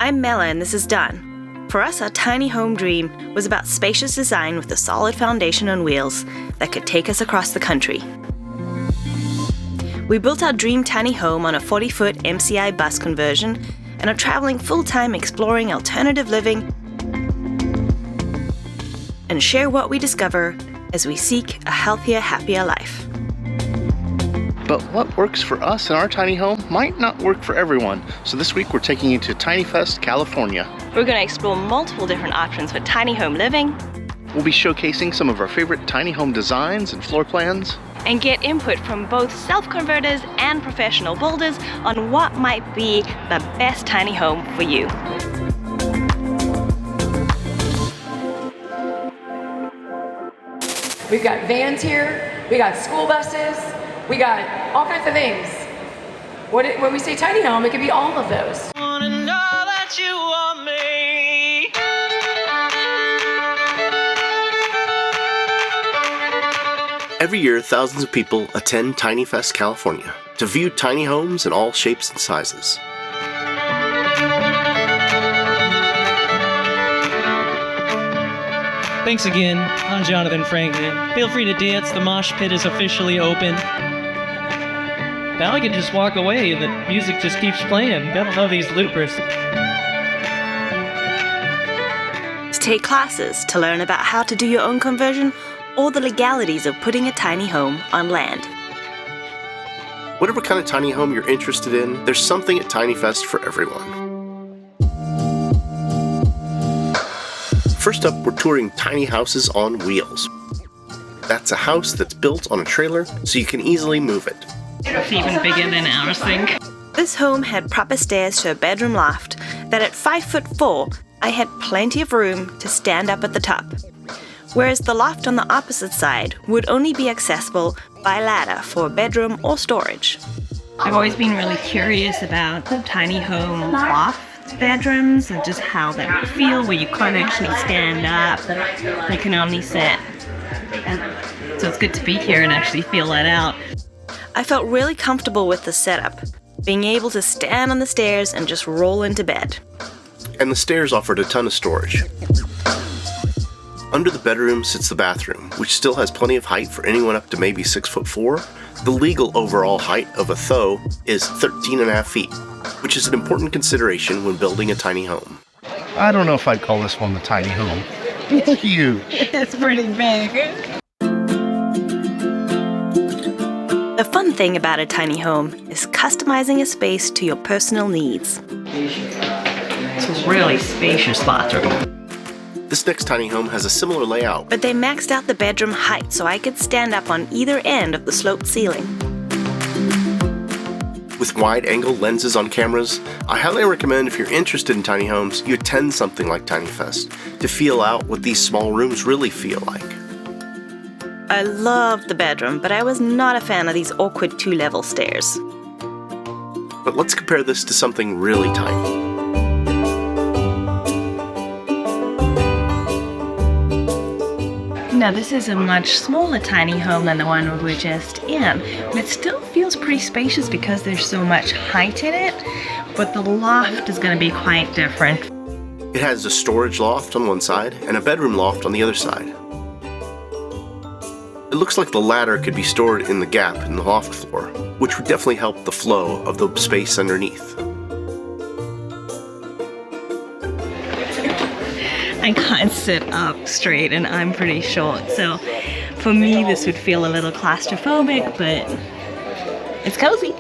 I'm Mela and this is Done. For us, our tiny home dream was about spacious design with a solid foundation on wheels that could take us across the country. We built our dream tiny home on a 40-foot MCI bus conversion and are traveling full-time exploring alternative living and share what we discover as we seek a healthier, happier life. But what works for us in our tiny home might not work for everyone. So this week we're taking you to Tiny Fest, California. We're going to explore multiple different options for tiny home living. We'll be showcasing some of our favorite tiny home designs and floor plans. And get input from both self-converters and professional builders on what might be the best tiny home for you. We've got vans here, we got school buses, we got all kinds of things. When we say tiny home, it could be all of those. Wanna know that you want me. Every year, thousands of people attend Tiny Fest, California to view tiny homes in all shapes and sizes. Thanks again. I'm Jonathan Franklin. Feel free to dance. The mosh pit is officially open. Now I can just walk away and the music just keeps playing. Gotta love these loopers. To take classes to learn about how to do your own conversion or the legalities of putting a tiny home on land. Whatever kind of tiny home you're interested in, there's something at Tiny Fest for everyone. First up, we're touring Tiny Houses on Wheels. That's a house that's built on a trailer so you can easily move it. It's even bigger than ours thing. This home had proper stairs to a bedroom loft that at 5'4", I had plenty of room to stand up at the top. Whereas the loft on the opposite side would only be accessible by ladder for a bedroom or storage. I've always been really curious about tiny home loft bedrooms and just how that would feel, where you can't actually stand up, they can only sit. And so it's good to be here and actually feel that out. I felt really comfortable with the setup, being able to stand on the stairs and just roll into bed. And the stairs offered a ton of storage. Under the bedroom sits the bathroom, which still has plenty of height for anyone up to maybe 6'4". The legal overall height of a THO is 13.5 feet, which is an important consideration when building a tiny home. I don't know if I'd call this one the tiny home. It's huge. It's pretty big. The fun thing about a tiny home is customizing a space to your personal needs. It's a really spacious bathroom. This next tiny home has a similar layout. But they maxed out the bedroom height so I could stand up on either end of the sloped ceiling. With wide-angle lenses on cameras, I highly recommend if you're interested in tiny homes, you attend something like Tiny Fest to feel out what these small rooms really feel like. I loved the bedroom, but I was not a fan of these awkward 2-level stairs. But let's compare this to something really tiny. Now this is a much smaller tiny home than the one we were just in, but it still feels pretty spacious because there's so much height in it, but the loft is going to be quite different. It has a storage loft on one side and a bedroom loft on the other side. It looks like the latter could be stored in the gap in the loft floor, which would definitely help the flow of the space underneath. I can't sit up straight and I'm pretty short, so for me this would feel a little claustrophobic, but it's cozy.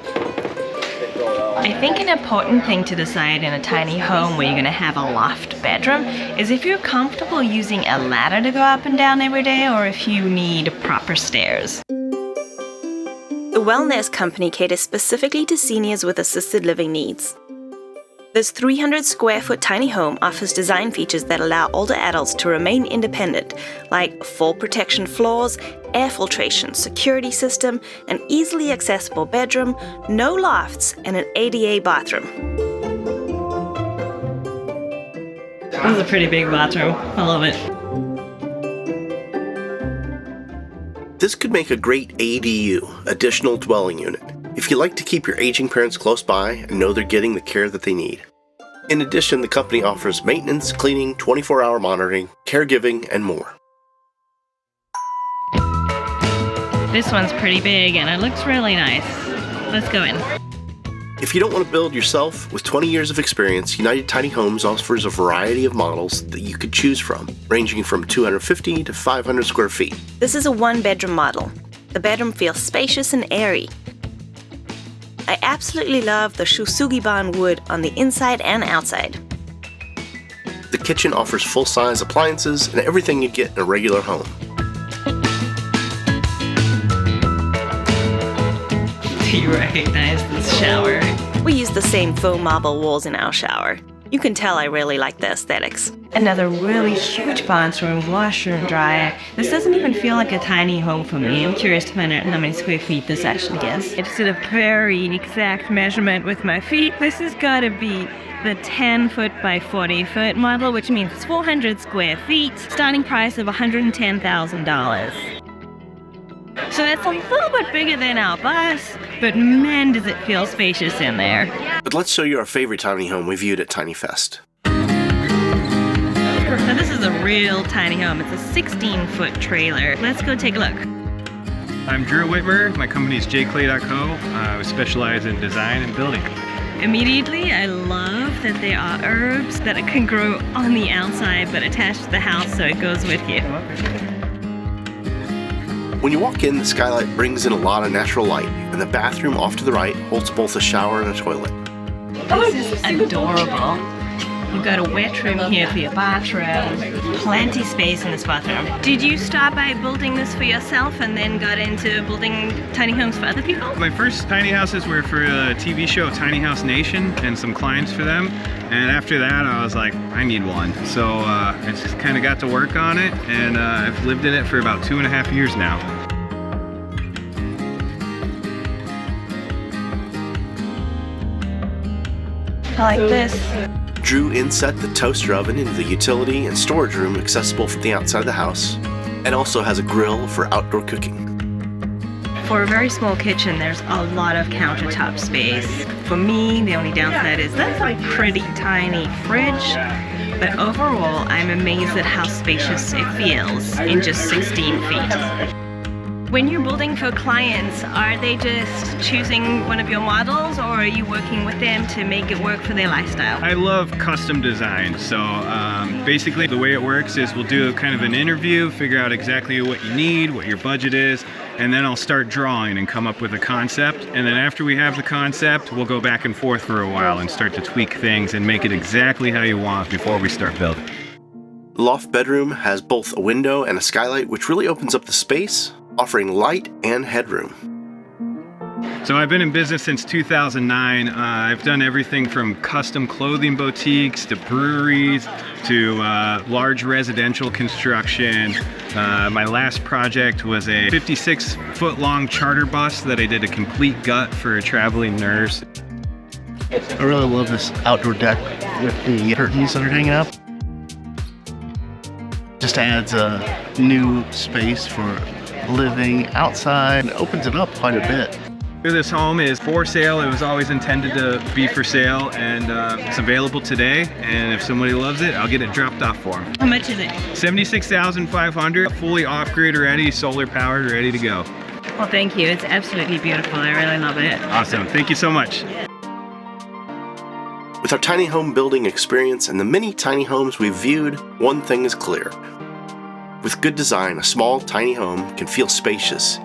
I think an important thing to decide in a tiny home where you're going to have a loft bedroom is if you're comfortable using a ladder to go up and down every day or if you need proper stairs. The Wellness Company caters specifically to seniors with assisted living needs. This 300 square foot tiny home offers design features that allow older adults to remain independent, like fall protection floors, air filtration, security system, an easily accessible bedroom, no lofts, and an ADA bathroom. This is a pretty big bathroom. I love it. This could make a great ADU, additional dwelling unit, if you like to keep your aging parents close by and know they're getting the care that they need. In addition, the company offers maintenance, cleaning, 24-hour monitoring, caregiving, and more. This one's pretty big and it looks really nice. Let's go in. If you don't want to build yourself, with 20 years of experience, United Tiny Homes offers a variety of models that you could choose from, ranging from 250 to 500 square feet. This is a one-bedroom model. The bedroom feels spacious and airy. I absolutely love the Shusugibon wood on the inside and outside. The kitchen offers full-size appliances and everything you'd get in a regular home. You recognize this shower. We use the same faux marble walls in our shower. You can tell I really like the aesthetics. Another really huge bathroom, washer and dryer. This doesn't even feel like a tiny home for me. I'm curious to find out how many square feet this actually gets. It's sort of very exact measurement with my feet. This has got to be the 10 foot by 40 foot model, which means it's 400 square feet, starting price of $110,000. So that's a little bit bigger than our bus, but man, does it feel spacious in there. But let's show you our favorite tiny home we viewed at Tiny Fest. Now this is a real tiny home. It's a 16-foot trailer. Let's go take a look. I'm Drew Whitmer. My company is jclay.co. We specialize in design and building. Immediately, I love that there are herbs that can grow on the outside but attached to the house so it goes with you. When you walk in, the skylight brings in a lot of natural light, and the bathroom off to the right holds both a shower and a toilet. This is adorable. You've got a wet room here for your bathroom. Plenty space in this bathroom. Did you start by building this for yourself and then got into building tiny homes for other people? My first tiny houses were for a TV show, Tiny House Nation, and some clients for them. And after that, I was like, I need one. So I just kind of got to work on it, and I've lived in it for about 2.5 years now. I like this. Drew inset the toaster oven into the utility and storage room accessible from the outside of the house, and also has a grill for outdoor cooking. For a very small kitchen, there's a lot of countertop space. For me, the only downside is that's a pretty tiny fridge, but overall, I'm amazed at how spacious it feels in just 16 feet. When you're building for clients, are they just choosing one of your models, or are you working with them to make it work for their lifestyle? I love custom design. So basically the way it works is we'll do kind of an interview, figure out exactly what you need, what your budget is, and then I'll start drawing and come up with a concept. And then after we have the concept, we'll go back and forth for a while and start to tweak things and make it exactly how you want before we start building. The loft bedroom has both a window and a skylight, which really opens up the space, offering light and headroom. So I've been in business since 2009. I've done everything from custom clothing boutiques to breweries to large residential construction. My last project was a 56-foot-long charter bus that I did a complete gut for a traveling nurse. I really love this outdoor deck with the curtains that are hanging up. Just adds a new space for living outside. It opens it up quite a bit. This home is for sale. It was always intended to be for sale, and it's available today. And if somebody loves it, I'll get it dropped off for them. How much is it? $76,500, fully off-grid ready, solar powered, ready to go. Well, thank you. It's absolutely beautiful. I really love it. Awesome. Thank you so much. With our tiny home building experience and the many tiny homes we've viewed, one thing is clear. With good design, a small tiny home can feel spacious.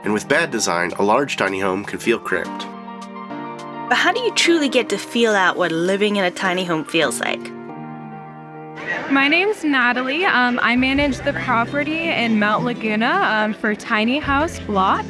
And with bad design, a large tiny home can feel cramped. But how do you truly get to feel out what living in a tiny home feels like? My name's Natalie. I manage the property in Mount Laguna for Tiny House Block.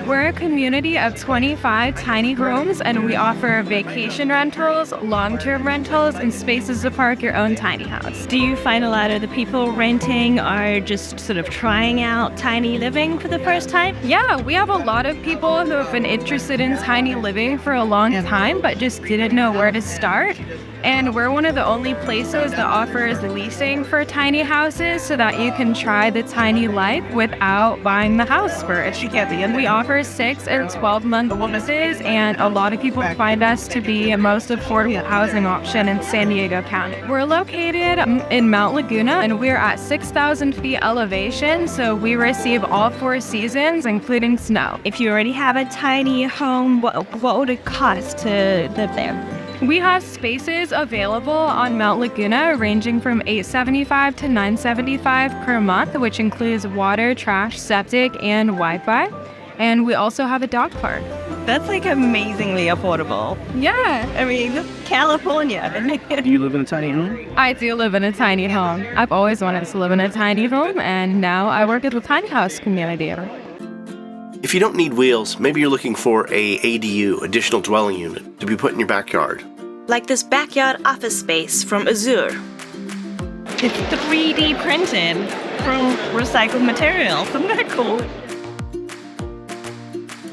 We're a community of 25 tiny homes, and we offer vacation rentals, long-term rentals, and spaces to park your own tiny house. Do you find a lot of the people renting are just sort of trying out tiny living for the first time? Yeah, we have a lot of people who have been interested in tiny living for a long time, but just didn't know where to start. And we're one of the only places that offers leasing for tiny houses so that you can try the tiny life without buying the house first. We offer 6 and 12-month leases, and a lot of people find us to be the most affordable housing option in San Diego County. We're located in Mount Laguna, and we're at 6,000 feet elevation, so we receive all 4 seasons, including snow. If you already have a tiny home, what would it cost to live there? We have spaces available on Mount Laguna ranging from $875 to $975 per month, which includes water, trash, septic, and Wi-Fi. And we also have a dog park. That's like amazingly affordable. Yeah. I mean, California. Do you live in a tiny home? I do live in a tiny home. I've always wanted to live in a tiny home, and now I work at the tiny house community. If you don't need wheels, maybe you're looking for a ADU, additional dwelling unit, to be put in your backyard. Like this backyard office space from Azure. It's 3D printed from recycled materials. Isn't that cool?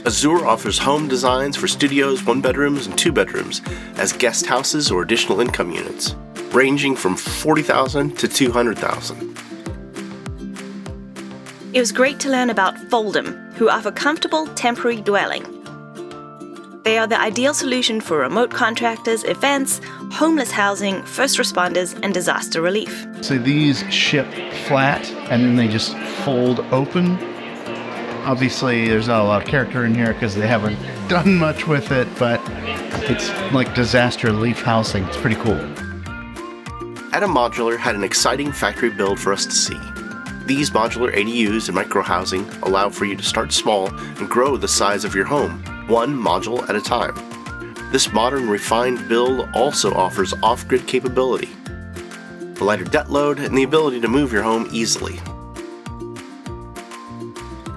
Azure offers home designs for studios, 1-bedrooms, and 2-bedrooms as guest houses or additional income units, ranging from $40,000 to $200,000. It was great to learn about Voldem, who offer comfortable temporary dwelling. They are the ideal solution for remote contractors, events, homeless housing, first responders, and disaster relief. So these ship flat and then they just fold open. Obviously, there's not a lot of character in here because they haven't done much with it, but it's like disaster relief housing. It's pretty cool. Adam Modular had an exciting factory build for us to see. These modular ADUs and micro-housing allow for you to start small and grow the size of your home, one module at a time. This modern, refined build also offers off-grid capability, a lighter debt load, and the ability to move your home easily.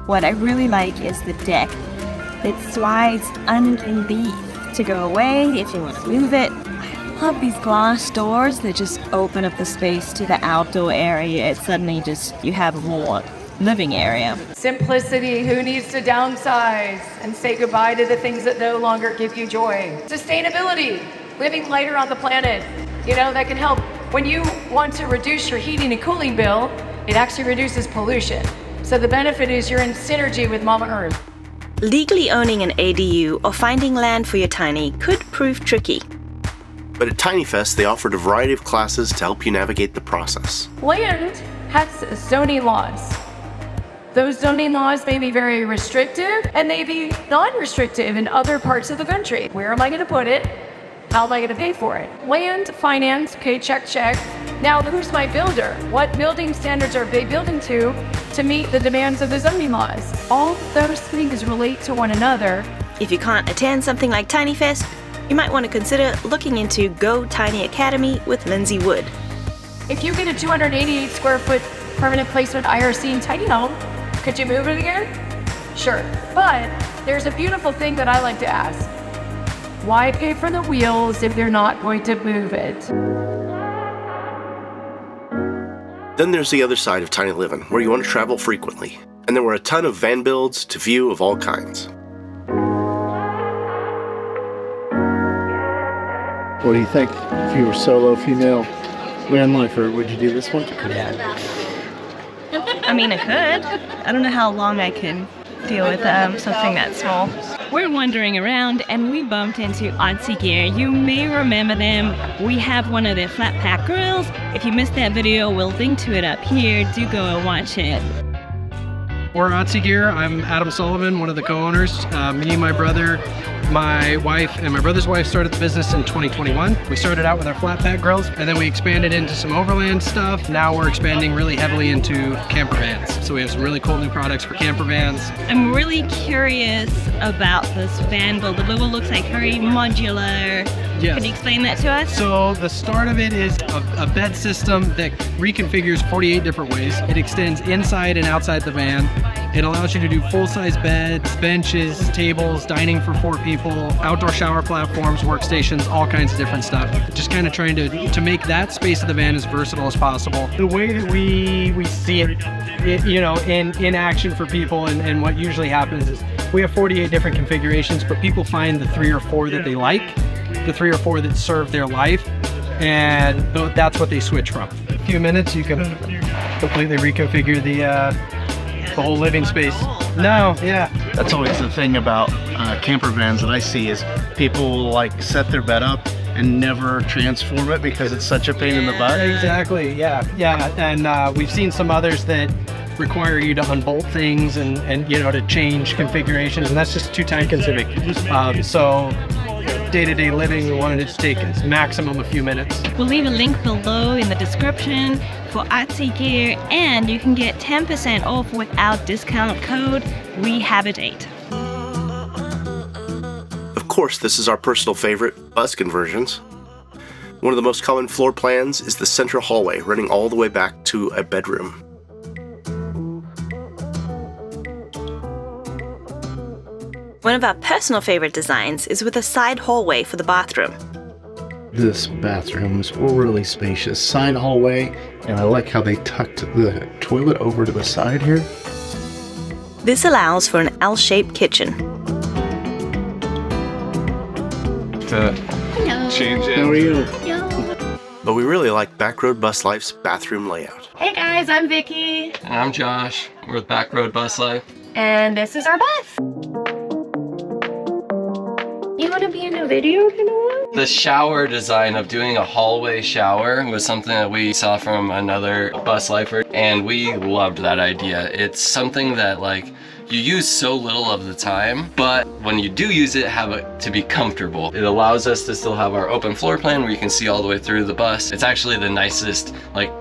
What I really like is the deck. It slides underneath to go away if you want to move it. I love these glass doors that just open up the space to the outdoor area. It's suddenly just, you have more living area. Simplicity, who needs to downsize and say goodbye to the things that no longer give you joy? Sustainability, living lighter on the planet. That can help. When you want to reduce your heating and cooling bill, it actually reduces pollution. So the benefit is you're in synergy with Mama Earth. Legally owning an ADU or finding land for your tiny could prove tricky. But at TinyFest, they offered a variety of classes to help you navigate the process. Land has zoning laws. Those zoning laws may be very restrictive and may be non-restrictive in other parts of the country. Where am I going to put it? How am I going to pay for it? Land, finance, okay, check. Now, who's my builder? What building standards are they building to meet the demands of the zoning laws? All those things relate to one another. If you can't attend something like TinyFest, you might want to consider looking into Go Tiny Academy with Lindsay Wood. If you get a 288 square foot permanent placement IRC in tiny home, could you move it again? Sure. But there's a beautiful thing that I like to ask. Why pay for the wheels if they're not going to move it? Then there's the other side of tiny living, where you want to travel frequently. And there were a ton of van builds to view of all kinds. What do you think? If you were solo female van lifer, would you do this one? Yeah. I mean, I could. I don't know how long I can deal with something that small. We're wandering around and we bumped into Auntie Gear. You may remember them. We have one of their flat pack grills. If you missed that video, we'll link to it up here. Do go and watch it. We're Auntie Gear. I'm Adam Sullivan, one of the co-owners. Me and my brother, my wife, and my brother's wife started the business in 2021. We started out with our flat pack grills, and then we expanded into some overland stuff. Now we're expanding really heavily into camper vans. So we have some really cool new products for camper vans. I'm really curious about this van build. The logo looks like very modular. Yes. Can you explain that to us? So the start of it is a bed system that reconfigures 48 different ways. It extends inside and outside the van. It allows you to do full-size beds, benches, tables, dining for 4 people, outdoor shower platforms, workstations, all kinds of different stuff. Just kind of trying to make that space of the van as versatile as possible. The way that we see it in action for people and what usually happens is we have 48 different configurations, but people find the 3 or 4 that they like, the 3 or 4 that serve their life. and that's what they switch from. In a few minutes, you can completely reconfigure the whole living space. No, yeah. That's always the thing about camper vans that I see is people will like set their bed up and never transform it because it's such a pain in the butt. Exactly, yeah. And we've seen some others that require you to unbolt things and you know, to change configurations, and that's just too time consuming. So day-to-day living, we wanted it to take a maximum a few minutes. We'll leave a link below in the description for Auntie Gear, and you can get 10% off with our discount code REHABITATE. Of course, this is our personal favorite, bus conversions. One of the most common floor plans is the central hallway running all the way back to a bedroom. One of our personal favorite designs is with a side hallway for the bathroom. This bathroom is really spacious. Side hallway, and I like how they tucked the toilet over to the side here. This allows for an L-shaped kitchen. Change it. How are you? But we really like Backroad Bus Life's bathroom layout. Hey guys, I'm Vicky. And I'm Josh. We're with Backroad Bus Life. And this is our bus. You want to be in a video, you know what? The shower design of doing a hallway shower was something that we saw from another bus lifer, and we loved that idea. It's something that like you use so little of the time, but when you do use it, have it to be comfortable. It allows us to still have our open floor plan where you can see all the way through the bus. It's actually the nicest like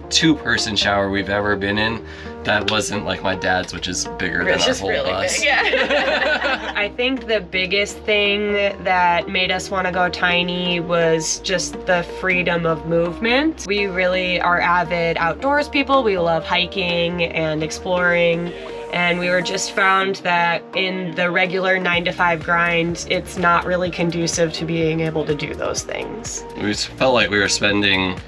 two-person shower we've ever been in. That wasn't like my dad's, which is bigger than our whole really bus. Big, yeah. I think the biggest thing that made us want to go tiny was just the freedom of movement. We really are avid outdoors people. We love hiking and exploring. And we were just found that in the regular 9-to-5 grind, it's not really conducive to being able to do those things. We just felt like we were spending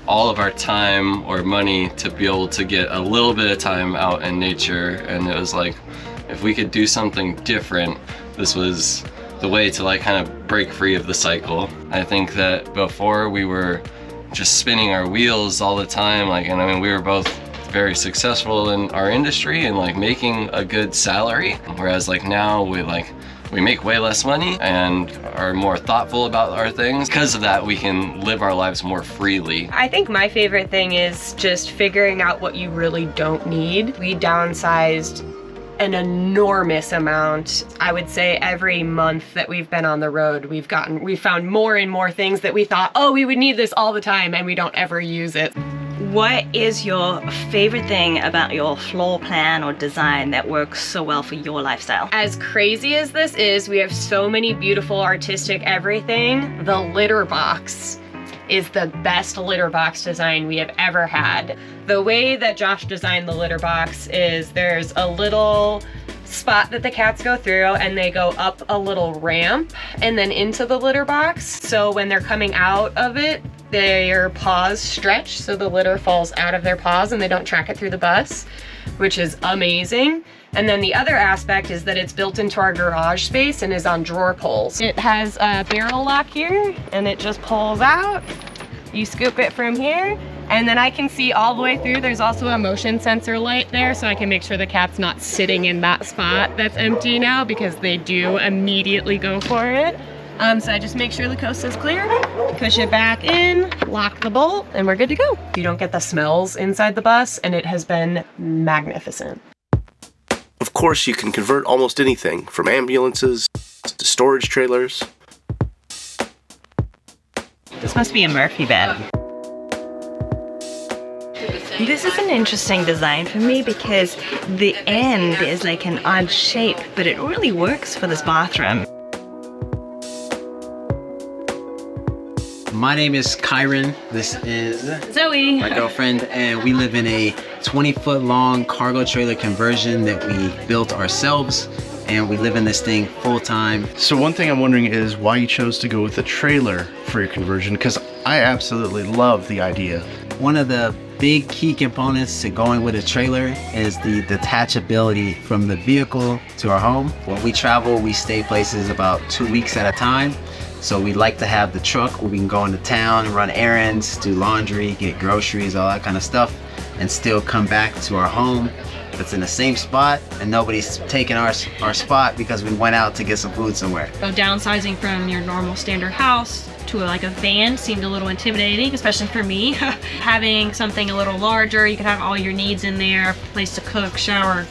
all of our time or money to be able to get a little bit of time out in nature, and it was like, if we could do something different, this was the way to like kind of break free of the cycle. I think that before we were just spinning our wheels all the time, like, and I mean, we were both very successful in our industry and like making a good salary, whereas like now we make way less money and are more thoughtful about our things. Because of that, we can live our lives more freely. I think my favorite thing is just figuring out what you really don't need. We downsized an enormous amount. I would say every month that we've been on the road, we've found more and more things that we thought, oh, we would need this all the time, and we don't ever use it. What is your favorite thing about your floor plan or design that works so well for your lifestyle? As crazy as this is, we have so many beautiful artistic everything. The litter box is the best litter box design we have ever had. The way that Josh designed the litter box is there's a little spot that the cats go through, and they go up a little ramp and then into the litter box. So when they're coming out of it, their paws stretch so the litter falls out of their paws and they don't track it through the bus, which is amazing. And then the other aspect is that it's built into our garage space and is on drawer pulls. It has a barrel lock here, and it just pulls out. You scoop it from here, and then I can see all the way through. There's also a motion sensor light there, so I can make sure the cat's not sitting in that spot that's empty now, because they do immediately go for it. So I just make sure the coast is clear, push it back in, lock the bolt, and we're good to go. You don't get the smells inside the bus, and it has been magnificent. Of course, you can convert almost anything from ambulances to storage trailers. This must be a Murphy bed. This is an interesting design for me because the end is like an odd shape, but it really works for this bathroom. My name is Kyron. This is Zoe, my girlfriend, and we live in a 20-foot long cargo trailer conversion that we built ourselves, and we live in this thing full time. So one thing I'm wondering is why you chose to go with a trailer for your conversion, because I absolutely love the idea. One of the big key components to going with a trailer is the detachability from the vehicle to our home. When we travel, we stay places about 2 weeks at a time. So we like to have the truck where we can go into town, run errands, do laundry, get groceries, all that kind of stuff, and still come back to our home that's in the same spot, and nobody's taking our spot because we went out to get some food somewhere. So downsizing from your normal standard house to like a van seemed a little intimidating, especially for me. Having something a little larger, you can have all your needs in there, place to cook, shower,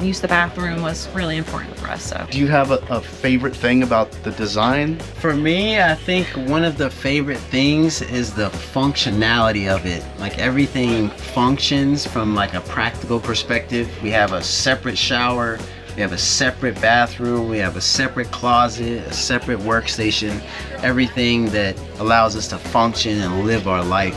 use the bathroom was really important for us. So, Do you have a favorite thing about the design? For me, I think one of the favorite things is the functionality of it. Like everything functions from like a practical perspective. We have a separate shower, we have a separate bathroom, we have a separate closet, a separate workstation, everything that allows us to function and live our life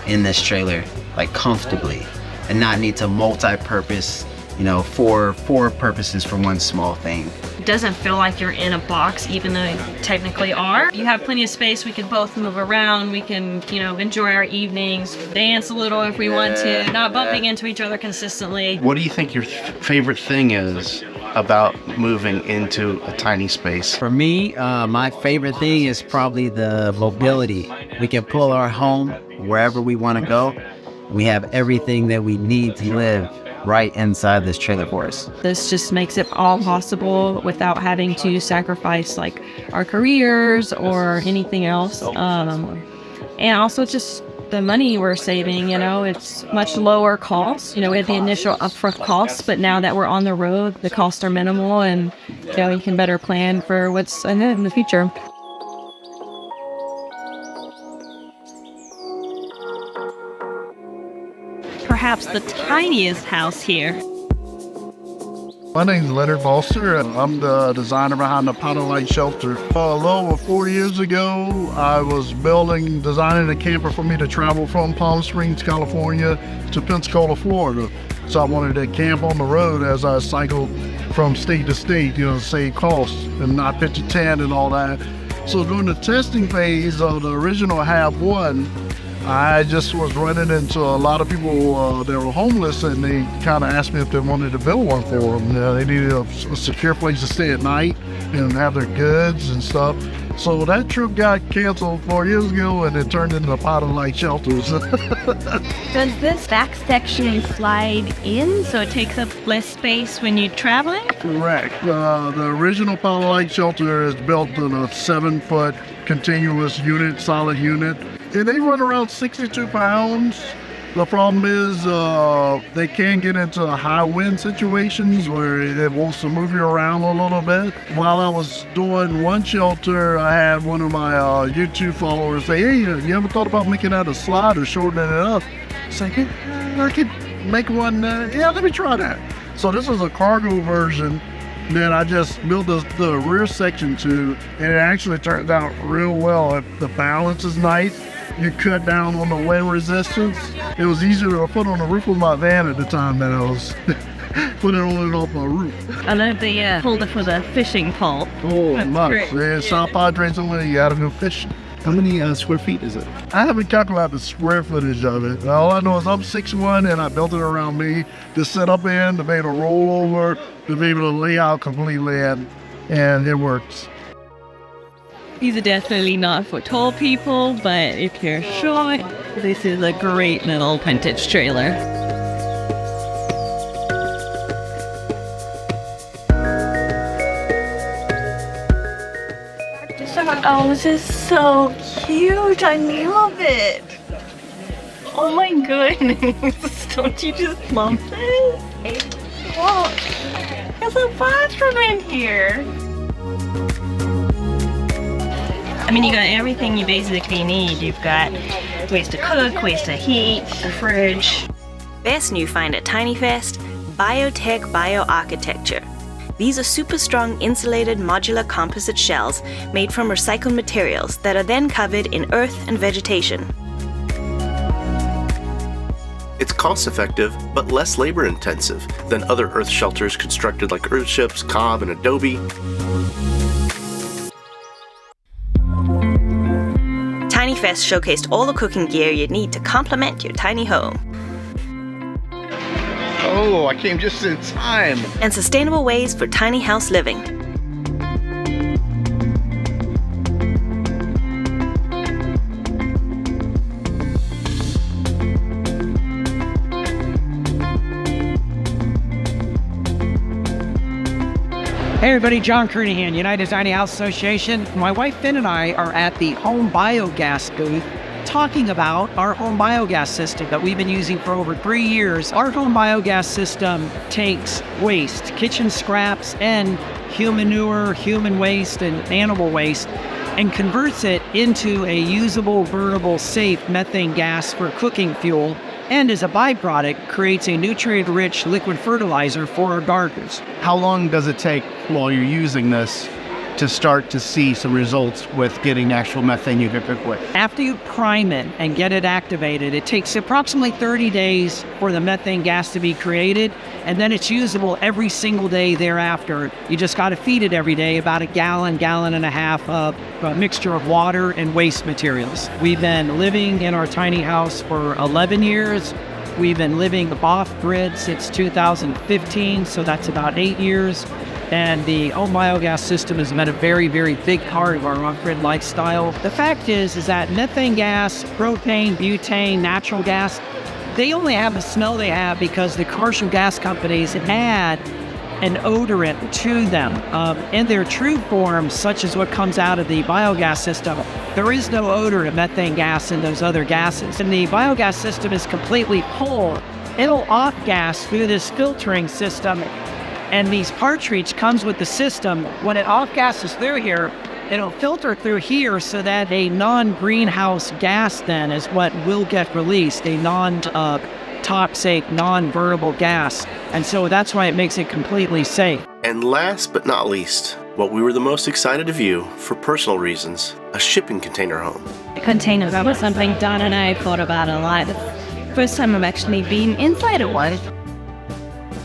in this trailer, like comfortably, and not need to multi-purpose, you know, for purposes for one small thing. it doesn't feel like you're in a box, even though you technically are. You have plenty of space, we can both move around, we can, you know, enjoy our evenings, dance a little if we want to, not bumping into each other consistently. What do you think your favorite thing is about moving into a tiny space? For me, my favorite thing is probably the mobility. We can pull our home wherever we want to go. We have everything that we need to live right inside this trailer for us. This just makes it all possible without having to sacrifice like our careers or anything else. And also just the money we're saving, you know, it's much lower cost. You know, we had the initial upfront costs, but now that we're on the road, the costs are minimal and, you know, you can better plan for what's in the future. Perhaps the tiniest house here. My name's Leonard Foster, and I'm the designer behind the Powderline shelter. A little over 4 years ago, I was designing a camper for me to travel from Palm Springs, California to Pensacola, Florida. So I wanted to camp on the road as I cycled from state to state, you know, save costs and not pitch a tent and all that. So during the testing phase of the original Hab 1, I just was running into a lot of people that were homeless, and they kind of asked me if they wanted to build one for them. You know, they needed a secure place to stay at night and have their goods and stuff. So that trip got canceled 4 years ago, and it turned into Powderline shelters. Does this back section slide in so it takes up less space when you're traveling? Correct. The original Powderline shelter is built in a 7-foot continuous unit, solid unit. And they run around 62 pounds. The problem is they can get into high wind situations where it wants to move you around a little bit. While I was doing one shelter, I had one of my YouTube followers say, hey, you ever thought about making that a slide or shortening it up? I said, yeah, I could make one, yeah, let me try that. So this is a cargo version that I just built the rear section to, and it actually turns out real well. If the balance is nice, you cut down on the wind resistance. It was easier to put on the roof of my van at the time than I was putting it off my roof. I love the holder for the fishing pole. Oh, That's nice. great. Yeah, South Padres, you gotta go fishing. How many square feet is it? I haven't calculated the square footage of it. All I know is I'm 6'1", and I built it around me to set up in, to be able to roll over, to be able to lay out completely, and it works. These are definitely not for tall people, but if you're short, this is a great little vintage trailer. Oh, this is so cute. I love it. Oh my goodness. Don't you just love this? Whoa. There's a bathroom in here. I mean, you got everything you basically need. You've got ways to cook, ways to heat, a fridge. Best new find at TinyFest, Biotech Bioarchitecture. These are super strong insulated modular composite shells made from recycled materials that are then covered in earth and vegetation. It's cost-effective, but less labor-intensive than other earth shelters constructed like Earthships, Cobb, and Adobe. TinyFest showcased all the cooking gear you need to complement your tiny home. Oh, I came just in time. And sustainable ways for tiny house living. Hey everybody, John Kernahan, United Tiny House Association. My wife Finn and I are at the home biogas booth talking about our home biogas system that we've been using for over 3 years. Our home biogas system takes waste, kitchen scraps, and human manure, human waste, and animal waste, and converts it into a usable, burnable, safe methane gas for cooking fuel, and as a byproduct, creates a nutrient-rich liquid fertilizer for our gardens. How long does it take while you're using this to start to see some results with getting actual methane you can cook with? After you prime it and get it activated, it takes approximately 30 days for the methane gas to be created, and then it's usable every single day thereafter. You just got to feed it every day about a gallon and a half of a mixture of water and waste materials. We've been living in our tiny house for 11 years. We've been living off grid since 2015, so that's about 8 years. And the home biogas system has been a very, very big part of our off-grid lifestyle. The fact is that methane gas, propane, butane, natural gas, they only have the smell they have because the commercial gas companies add an odorant to them. In their true form, such as what comes out of the biogas system, there is no odor of methane gas in those other gases. And the biogas system is completely full. It'll off-gas through this filtering system, and these cartridge comes with the system. When it off-gases through here, it'll filter through here so that a non-greenhouse gas then is what will get released, a non-toxic, non-burnable gas. And so that's why it makes it completely safe. And last but not least, what we were the most excited to view, for personal reasons, a shipping container home. Containers was something Don and I thought about a lot. First time I've actually been inside of one.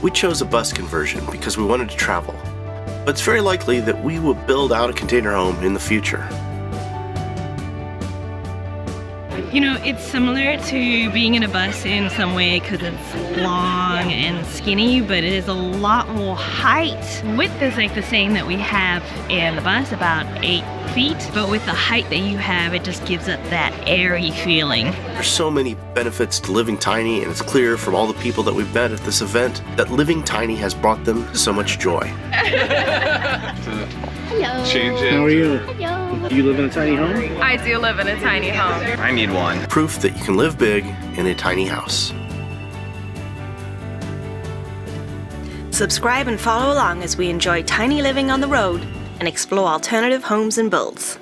We chose a bus conversion because we wanted to travel, but it's very likely that we will build out a container home in the future. You know, it's similar to being in a bus in some way because it's long and skinny, but it is a lot more height. Width is like the same that we have in the bus, about 8 feet, but with the height that you have, it just gives it that airy feeling. There's so many benefits to living tiny, and it's clear from all the people that we've met at this event that living tiny has brought them so much joy. Hello. Change it. How are you? Hello. You live in a tiny home? I do live in a tiny home. I need one. Proof that you can live big in a tiny house. Subscribe and follow along as we enjoy tiny living on the road and explore alternative homes and builds.